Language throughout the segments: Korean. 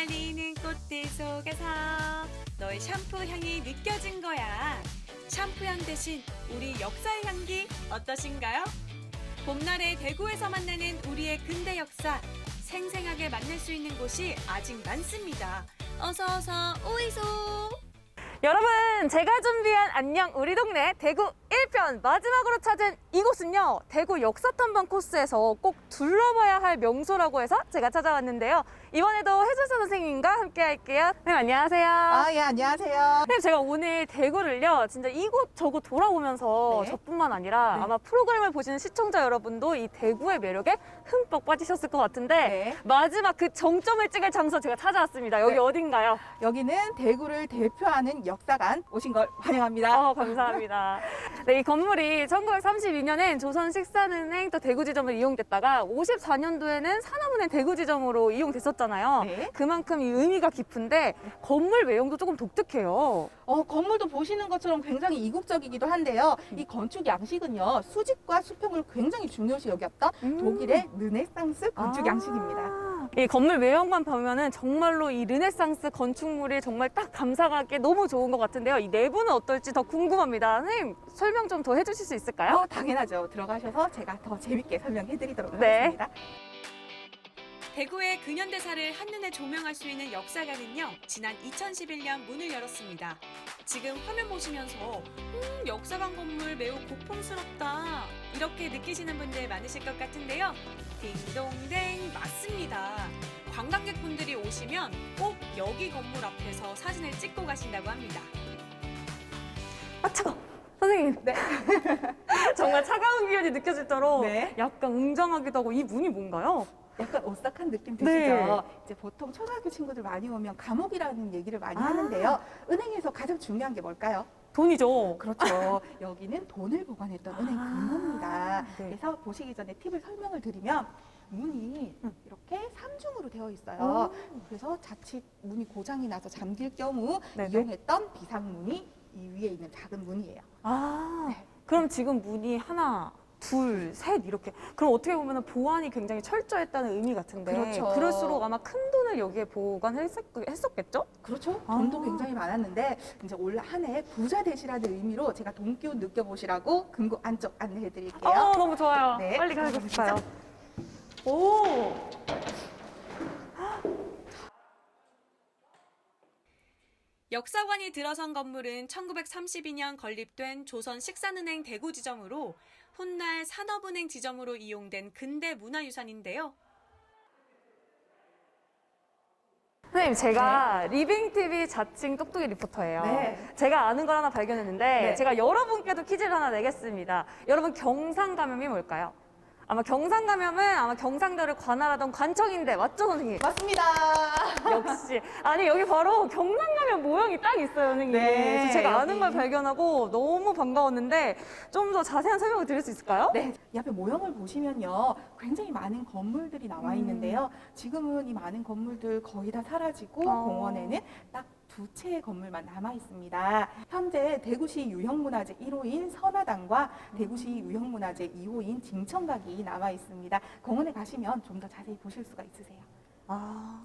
흩날리는 꽃들 속에서 너의 샴푸 향이 느껴진 거야. 샴푸 향 대신 우리 역사의 향기 어떠신가요? 봄날의 대구에서 만나는 우리의 근대 역사, 생생하게 만날 수 있는 곳이 아직 많습니다. 어서 오이소! 여러분, 제가 준비한 안녕 우리 동네 대구 1편 마지막으로 찾은 이곳은요, 대구 역사탐방 코스에서 꼭 둘러봐야 할 명소라고 해서 제가 찾아왔는데요. 이번에도 해주사 선생님과 함께 할게요. 선생님 안녕하세요. 예, 안녕하세요. 선생님, 제가 오늘 대구를요, 진짜 이곳 저곳 돌아오면서 네. 저뿐만 아니라 네. 아마 프로그램을 보시는 시청자 여러분도 이 대구의 매력에 흠뻑 빠지셨을 것 같은데 네. 마지막 그 정점을 찍을 장소 제가 찾아왔습니다. 여기 네. 어딘가요? 여기는 대구를 대표하는 역사관 오신 걸 환영합니다. 감사합니다. 네, 이 건물이 1932년엔 조선식산은행 또 대구지점으로 이용됐다가 54년도에는 산업은행 대구지점으로 이용됐었잖아요. 네. 그만큼 이 의미가 깊은데 건물 외형도 조금 독특해요. 건물도 보시는 것처럼 굉장히 이국적이기도 한데요. 이 건축 양식은요, 수직과 수평을 굉장히 중요시 여겼던 독일의 르네상스 건축 양식입니다. 이 건물 외형만 보면은 정말로 이 르네상스 건축물이 정말 딱 감상하기 너무 좋은 것 같은데요. 이 내부는 어떨지 더 궁금합니다. 선생님, 설명 좀 더 해주실 수 있을까요? 당연하죠. 들어가셔서 제가 더 재밌게 설명해 드리도록 네. 하겠습니다. 대구의 근현대사를 한눈에 조명할 수 있는 역사관은요, 지난 2011년 문을 열었습니다. 지금 화면 보시면서 역사관 건물 매우 고풍스럽다 이렇게 느끼시는 분들 많으실 것 같은데요. 딩동댕 맞습니다. 관광객분들이 오시면 꼭 여기 건물 앞에서 사진을 찍고 가신다고 합니다. 차가워. 선생님. 네. 정말 차가운 기운이 느껴질 정도로 네. 약간 웅장하기도 하고 이 문이 뭔가요? 약간 오싹한 느낌 드시죠? 네. 이제 보통 초등학교 친구들 많이 오면 감옥이라는 얘기를 많이 아. 하는데요. 은행에서 가장 중요한 게 뭘까요? 돈이죠. 그렇죠. 여기는 돈을 보관했던 은행 금고입니다. 네. 그래서 보시기 전에 팁을 설명을 드리면 문이 이렇게 삼중으로 되어 있어요. 그래서 자칫 문이 고장이 나서 잠길 경우 네네. 이용했던 비상문이 이 위에 있는 작은 문이에요. 그럼 지금 문이 하나, 둘, 셋 이렇게. 그럼 어떻게 보면 보안이 굉장히 철저했다는 의미 같은데. 그렇죠. 그럴수록 아마 큰 돈을 여기에 보관했었겠죠? 그렇죠. 아. 돈도 굉장히 많았는데 이제 올 한 해 부자 되시라는 의미로 제가 돈 기운 느껴보시라고 금고 안쪽 안내해 드릴게요. 너무 좋아요. 네, 빨리 가고 들어가 싶어요. 보시죠. 오! 역사관이 들어선 건물은 1932년 건립된 조선식산은행 대구지점으로 훗날 산업은행 지점으로 이용된 근대 문화유산인데요. 선생님, 제가 리빙TV 자칭 똑똑이 리포터예요. 네. 제가 아는 걸 하나 발견했는데 네. 제가 여러분께도 퀴즈를 하나 내겠습니다. 여러분, 경상감염이 뭘까요? 아마 경상감염은 아마 경상도를 관할하던 관청인데 맞죠, 선생님? 맞습니다. 역시. 아니, 여기 바로 경상감염 모형이 딱 있어요, 선생님. 네, 그래서 제가 아는 여기. 걸 발견하고 너무 반가웠는데 좀 더 자세한 설명을 드릴 수 있을까요? 네, 이 앞에 모형을 보시면요, 굉장히 많은 건물들이 나와 있는데요. 지금은 이 많은 건물들 거의 다 사라지고 공원에는 딱 두 채의 건물만 남아 있습니다. 현재 대구시 유형문화재 1호인 선화당과 대구시 유형문화재 2호인 징천각이 남아 있습니다. 공원에 가시면 좀 더 자세히 보실 수가 있으세요.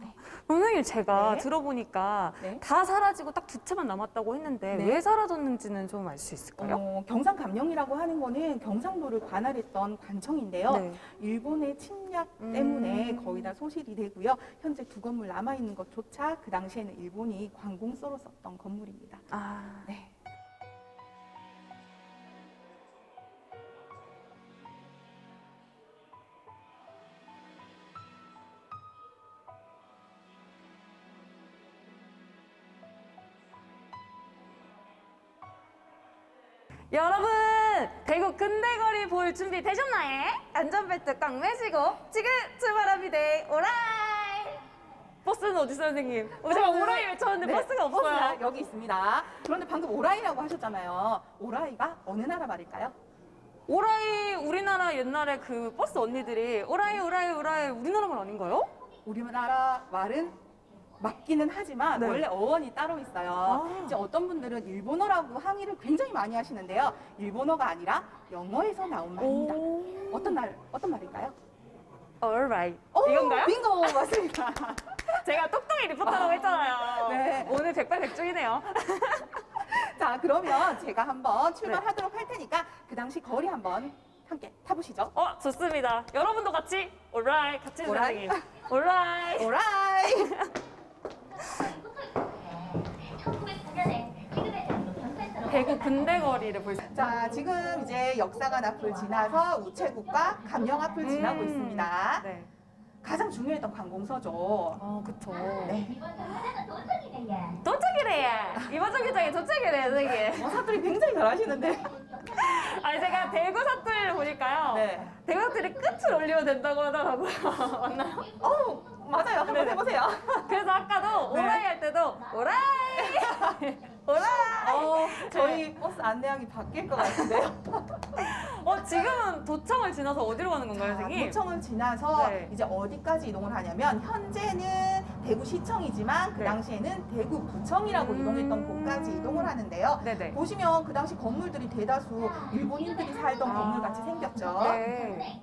네. 선생님, 제가 네. 들어보니까 네. 다 사라지고 딱 두 채만 남았다고 했는데 네. 왜 사라졌는지는 좀 알 수 있을까요? 경상감령이라고 하는 거는 경상도를 관할했던 관청인데요. 네. 일본의 침략 음. 때문에 거의 다 소실이 되고요. 현재 두 건물 남아있는 것조차 그 당시에는 일본이 관공서로 썼던 건물입니다. 네. 여러분, 대구 근대거리 볼 준비 되셨나요? 안전벨트 꽉 매시고 지금 출발합니다. 오라이! 버스는 어디 있어요, 선생님? 제가 오라이 외쳤는데 버스가 없어요. 버스가 여기 있습니다. 그런데 방금 오라이라고 하셨잖아요. 오라이가 어느 나라 말일까요? 오라이, 우리나라 옛날에 그 버스 언니들이 오라이, 오라이, 오라이 우리나라 말 아닌가요? 우리나라 말은 맞기는 하지만 네. 원래 어원이 따로 있어요. 이제 어떤 분들은 일본어라고 항의를 굉장히 많이 하시는데요. 일본어가 아니라 영어에서 나온 말입니다. 어떤 말일까요? alright. 오, 이건가요? 빙고 맞습니다. 제가 똑똑이 리포터라고 했잖아요. 네. 오늘 백발백중이네요. 자, 그러면 제가 한번 출발하도록 할 테니까 그 당시 거리 한번 함께 타보시죠. 좋습니다. 여러분도 같이 오라이 같이 오라이. 선생님. 오라이. 오라이. 1909년에 지금의 대학로 경찰서로 대구 근대 거리를 볼 수 있어요. 자, 지금 이제 역사관 앞을 지나서 우체국과 감영 앞을 지나고 있습니다. 네. 가장 중요했던 관공서죠. 그쵸. 네. 이번 경찰서 도착이네. 도착이래요. 이번 정기장에 도착이래요, 선생님. 사투리 굉장히 잘하시는데. 아니, 제가 대구 사투리를 보니까요. 네. 대구 사투리 끝을 올리면 된다고 하더라고요. 맞나요? 맞아요. 한번 네네. 해보세요. 그래서 아까도 네. 오라이 할 때도 오라이! 오라이! 저희 버스 안내양이 바뀔 것 같은데요. 지금은 도청을 지나서 어디로 가는 건가요, 선생님? 도청을 지나서 네. 이제 어디까지 이동을 하냐면 현재는 대구시청이지만 그 네. 당시에는 대구구청이라고 이동했던 곳까지 이동을 하는데요. 네네. 보시면 그 당시 건물들이 대다수 일본인들이 살던 건물 같이 생겼죠. 네.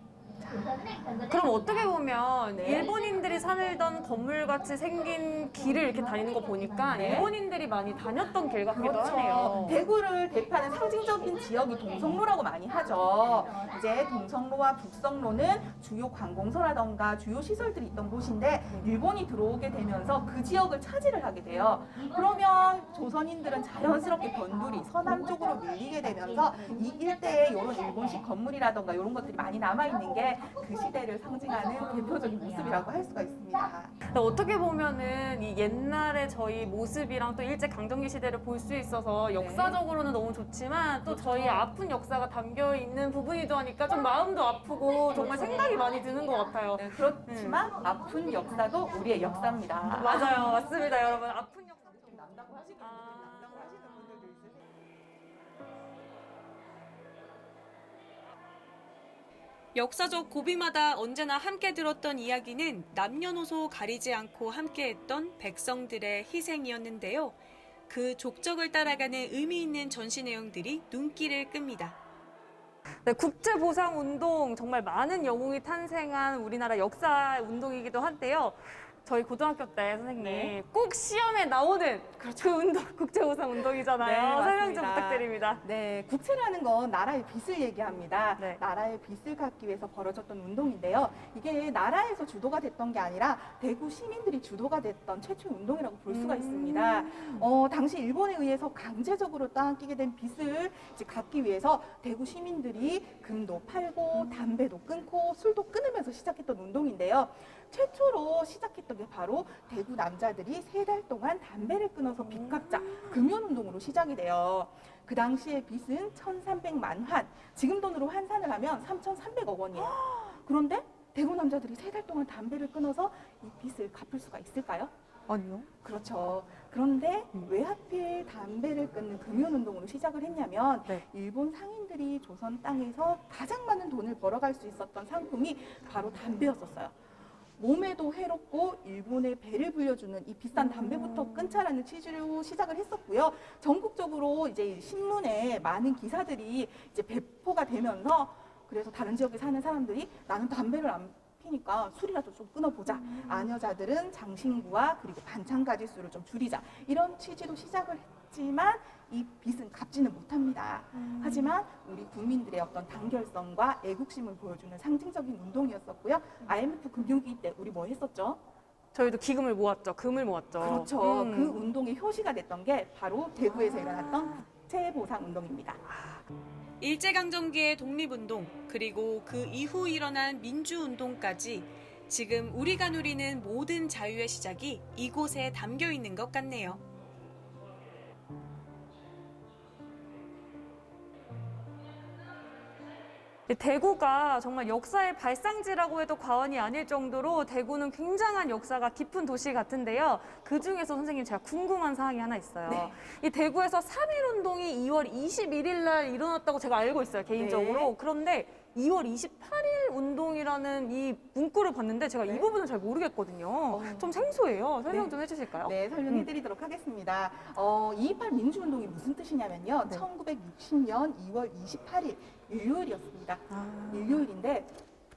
그럼 어떻게 보면 네. 일본인들이 살던 건물같이 생긴 길을 이렇게 다니는 거 보니까 네. 일본인들이 많이 다녔던 길 같기도 그렇죠. 하네요. 대구를 대표하는 상징적인 지역이 동성로라고 많이 하죠. 이제 동성로와 북성로는 주요 관공서라던가 주요 시설들이 있던 곳인데 일본이 들어오게 되면서 그 지역을 차지를 하게 돼요. 그러면 조선인들은 자연스럽게 변두리 서남 쪽으로 밀리게 되면서 이 일대에 이런 일본식 건물이라던가 이런 것들이 많이 남아있는 게 그 시대를 상징하는 대표적인 모습이라고 할 수가 있습니다. 근데 어떻게 보면은 이 옛날에 저희 모습이랑 또 일제 강점기 시대를 볼 수 있어서 역사적으로는 너무 좋지만 또 저희 아픈 역사가 담겨 있는 부분이기도 하니까 좀 마음도 아프고 정말 생각이 많이 드는 것 같아요. 네, 그렇지만 아픈 역사도 우리의 역사입니다. 맞아요, 맞습니다, 여러분. 아픈 역사. 좀 남다고 하시는 분들도 있으세요. 역사적 고비마다 언제나 함께 들었던 이야기는 남녀노소 가리지 않고 함께했던 백성들의 희생이었는데요. 그 족적을 따라가는 의미 있는 전시 내용들이 눈길을 끕니다. 네, 국제보상운동 정말 많은 영웅이 탄생한 우리나라 역사 운동이기도 한데요. 저희 고등학교 때 선생님 네. 꼭 시험에 나오는 그 운동, 국제보상운동이잖아요. 네, 설명 좀 맞습니다. 부탁드립니다. 네, 국채라는 건 나라의 빚을 얘기합니다. 네. 나라의 빚을 갚기 위해서 벌어졌던 운동인데요. 이게 나라에서 주도가 됐던 게 아니라 대구 시민들이 주도가 됐던 최초의 운동이라고 볼 수가 있습니다. 당시 일본에 의해서 강제적으로 떠안기게 된 빚을 이제 갚기 위해서 대구 시민들이 금도 팔고 담배도 끊고 술도 끊으면서 시작했던 운동인데요. 최초로 시작했던 게 바로 대구 남자들이 3달 동안 담배를 끊어서 빚 갚자 금연운동으로 시작이 돼요. 그 당시의 빚은 1,300만 환, 지금 돈으로 환산을 하면 3,300억 원이에요. 그런데 대구 남자들이 3달 동안 담배를 끊어서 이 빚을 갚을 수가 있을까요? 아니요. 그렇죠. 그런데 왜 하필 담배를 끊는 금연운동으로 시작을 했냐면 네. 일본 상인들이 조선 땅에서 가장 많은 돈을 벌어갈 수 있었던 상품이 바로 담배였었어요. 몸에도 해롭고 일본의 배를 불려주는 이 비싼 담배부터 끊자라는 취지로 시작을 했었고요. 전국적으로 이제 신문에 많은 기사들이 이제 배포가 되면서 그래서 다른 지역에 사는 사람들이 나는 담배를 안 피니까 술이라도 좀 끊어보자. 아녀자들은 장신구와 그리고 반찬 가지수를 좀 줄이자. 이런 취지로 시작을 했지만 이 빚은 갚지는 못합니다. 하지만 우리 국민들의 어떤 단결성과 애국심을 보여주는 상징적인 운동이었었고요. IMF 금융위기 때 우리 뭐 했었죠? 저희도 기금을 모았죠. 금을 모았죠. 그렇죠. 그 운동의 효시가 됐던 게 바로 대구에서 일어났던 국채보상운동입니다. 일제강점기의 독립운동, 그리고 그 이후 일어난 민주운동까지 지금 우리가 누리는 모든 자유의 시작이 이곳에 담겨 있는 것 같네요. 대구가 정말 역사의 발상지라고 해도 과언이 아닐 정도로 대구는 굉장한 역사가 깊은 도시 같은데요. 그중에서 선생님 제가 궁금한 사항이 하나 있어요. 네. 이 대구에서 3.1 운동이 2월 21일 날 일어났다고 제가 알고 있어요, 개인적으로. 네. 그런데 2월 28일 운동이라는 이 문구를 봤는데 제가 이 부분을 잘 모르겠거든요. 좀 생소해요. 설명 네. 좀 해주실까요? 네, 설명해드리도록 하겠습니다. 2.28 민주운동이 무슨 뜻이냐면요. 네. 1960년 2월 28일 일요일이었습니다. 일요일인데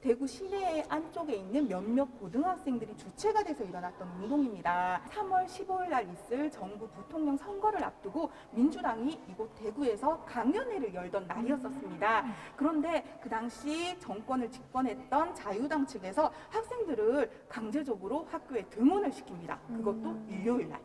대구 시내 안쪽에 있는 몇몇 고등학생들이 주체가 돼서 일어났던 운동입니다. 3월 15일 날 있을 정부 부통령 선거를 앞두고 민주당이 이곳 대구에서 강연회를 열던 날이었었습니다. 그런데 그 당시 정권을 집권했던 자유당 측에서 학생들을 강제적으로 학교에 등원을 시킵니다. 그것도 일요일 날.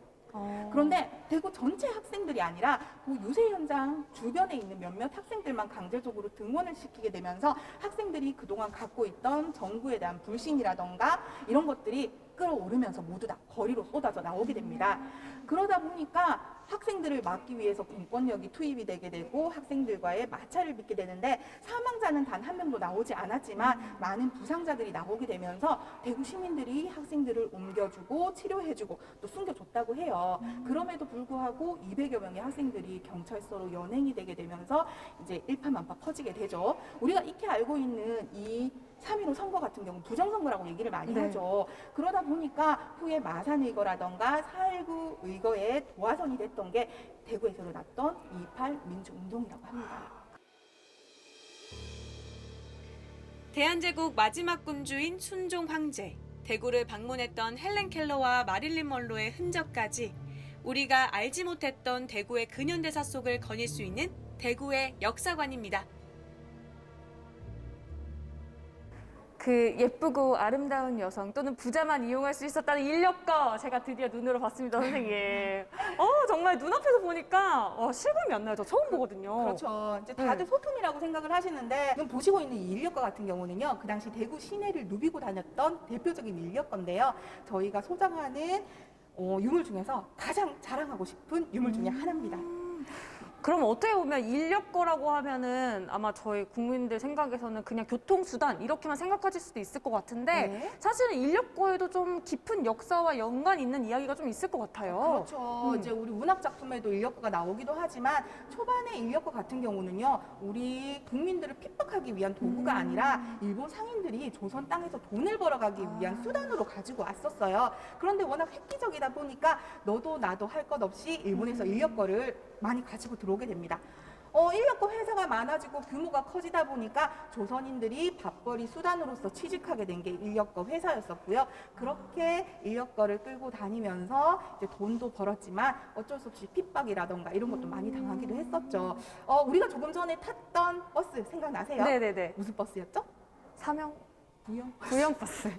그런데 대구 전체 학생들이 아니라 그 유세 현장 주변에 있는 몇몇 학생들만 강제적으로 등원을 시키게 되면서 학생들이 그동안 갖고 있던 정부에 대한 불신이라던가 이런 것들이 끌어오르면서 모두 다 거리로 쏟아져 나오게 됩니다. 그러다 보니까 학생들을 막기 위해서 공권력이 투입이 되게 되고 학생들과의 마찰을 빚게 되는데 사망자는 단 한 명도 나오지 않았지만 많은 부상자들이 나오게 되면서 대구 시민들이 학생들을 옮겨주고 치료해주고 또 숨겨줬다고 해요. 그럼에도 불구하고 200여 명의 학생들이 경찰서로 연행이 되게 되면서 이제 일파만파 퍼지게 되죠. 우리가 익히 알고 있는 이 3.15 선거 같은 경우 부정선거라고 얘기를 많이 네. 하죠. 그러다 보니까 후에 마산의거라던가 4.19 의거에 도화선이 됐던 게 대구에서 일어났던 2.28 민주운동이라고 합니다. 대한제국 마지막 군주인 순종 황제, 대구를 방문했던 헬렌 켈러와 마릴린 먼로의 흔적까지 우리가 알지 못했던 대구의 근현대사 속을 거닐 수 있는 대구의 역사관입니다. 그 예쁘고 아름다운 여성 또는 부자만 이용할 수 있었다는 인력거 제가 드디어 눈으로 봤습니다, 선생님. 정말 눈앞에서 보니까 실감이 안 나요. 저 처음 보거든요. 그렇죠. 이제 다들 소품이라고 생각을 하시는데 지금 보시고 있는 이 인력거 같은 경우는요. 그 당시 대구 시내를 누비고 다녔던 대표적인 인력거인데요. 저희가 소장하는 유물 중에서 가장 자랑하고 싶은 유물 중에 하나입니다. 그럼 어떻게 보면 인력거라고 하면은 아마 저희 국민들 생각에서는 그냥 교통수단 이렇게만 생각하실 수도 있을 것 같은데 네. 사실은 인력거에도 좀 깊은 역사와 연관 있는 이야기가 좀 있을 것 같아요. 그렇죠. 이제 우리 문학 작품에도 인력거가 나오기도 하지만 초반에 인력거 같은 경우는요, 우리 국민들을 핍박하기 위한 도구가 아니라 일본 상인들이 조선 땅에서 돈을 벌어가기 위한 수단으로 가지고 왔었어요. 그런데 워낙 획기적이다 보니까 너도 나도 할 것 없이 일본에서 인력거를 많이 가지고 들어오게 됩니다. 인력거 회사가 많아지고 규모가 커지다 보니까 조선인들이 밥벌이 수단으로서 취직하게 된 게 인력거 회사였었고요. 그렇게 인력거를 끌고 다니면서 이제 돈도 벌었지만 어쩔 수 없이 핍박이라던가 이런 것도 많이 당하기도 했었죠. 우리가 조금 전에 탔던 버스 생각나세요? 네네네. 무슨 버스였죠? 사명 부영. 부영버스.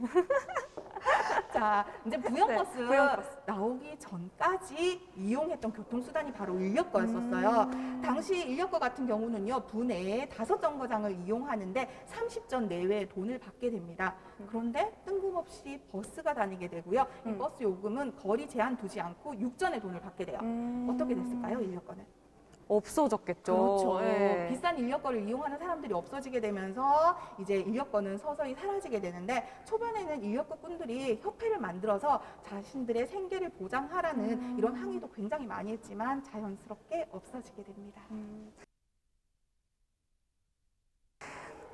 자, 이제 부영버스 네, 부영버스. 나오기 전까지 이용했던 교통수단이 바로 인력거였었어요. 당시 인력거 같은 경우는요, 분에 5정거장을 이용하는데 30전 내외의 돈을 받게 됩니다. 그런데 뜬금없이 버스가 다니게 되고요. 이 버스 요금은 거리 제한 두지 않고 6전의 돈을 받게 돼요. 어떻게 됐을까요, 인력거는? 없어졌겠죠. 그렇죠. 예. 비싼 인력거를 이용하는 사람들이 없어지게 되면서 이제 인력거는 서서히 사라지게 되는데 초반에는 인력거꾼들이 협회를 만들어서 자신들의 생계를 보장하라는 이런 항의도 굉장히 많이 했지만 자연스럽게 없어지게 됩니다.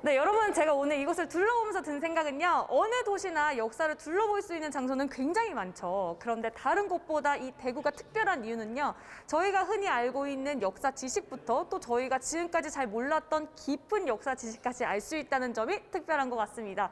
네, 여러분 제가 오늘 이곳을 둘러보면서 든 생각은요. 어느 도시나 역사를 둘러볼 수 있는 장소는 굉장히 많죠. 그런데 다른 곳보다 이 대구가 특별한 이유는요. 저희가 흔히 알고 있는 역사 지식부터 또 저희가 지금까지 잘 몰랐던 깊은 역사 지식까지 알 수 있다는 점이 특별한 것 같습니다.